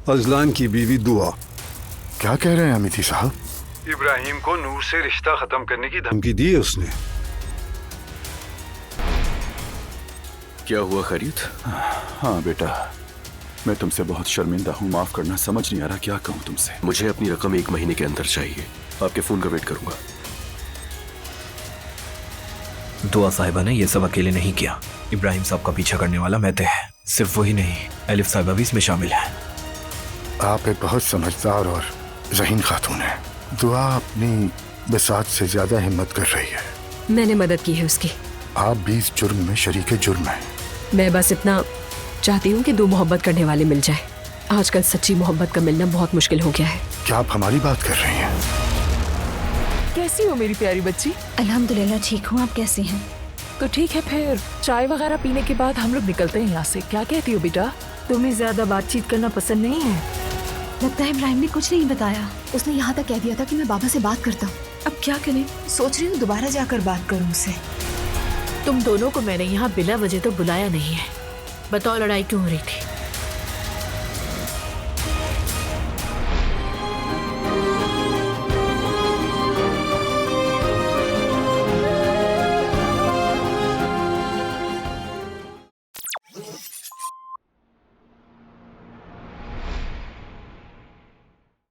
Azlan की बीवी दुआ। क्या कह रहे हैं अमिती साहब? इब्राहिम को नूर से रिश्ता खत्म करने की धमकी दी है उसने। क्या हुआ खैरियत? हाँ बेटा, मैं तुमसे बहुत शर्मिंदा हूँ, माफ करना, समझ नहीं आ रहा क्या कहूँ तुमसे। मुझे अपनी रकम 1 महीने के अंदर चाहिए। आपके फोन का वेट करूंगा। दुआ साहिबा ने यह सब अकेले नहीं किया। इब्राहिम साहब का पीछा करने वाला मैं थे। सिर्फ वही नहीं, एलिफ साहिबा भी इसमें शामिल है। आप एक बहुत समझदार और ज़हीन खातून है। दुआ अपनी बिसात से ज्यादा हिम्मत कर रही है। मैंने मदद की है उसकी। आप भी इस जुर्म में शरीके जुर्म है। मैं बस इतना चाहती हूँ कि 2 मोहब्बत करने वाले मिल जाए। आजकल सच्ची मोहब्बत का मिलना बहुत मुश्किल हो गया है। क्या आप हमारी बात कर रही हैं? कैसी हो मेरी प्यारी बच्ची? अल्हम्दुलिल्लाह ठीक हूँ, आप कैसी हैं? तो ठीक है, फिर चाय वगैरह पीने के बाद हम लोग निकलते हैं यहाँ से। क्या कहती हो बेटा? तुम्हें ज्यादा बातचीत करना पसंद नहीं है? लगता है इब्राहिम ने कुछ नहीं बताया। उसने यहाँ तक कह दिया था कि मैं बाबा से बात करता हूँ। अब क्या करें? सोच रही हूँ दोबारा जाकर बात करूँ उससे। तुम दोनों को मैंने यहाँ बिना वजह तो बुलाया नहीं है। बताओ लड़ाई क्यों हो रही थी?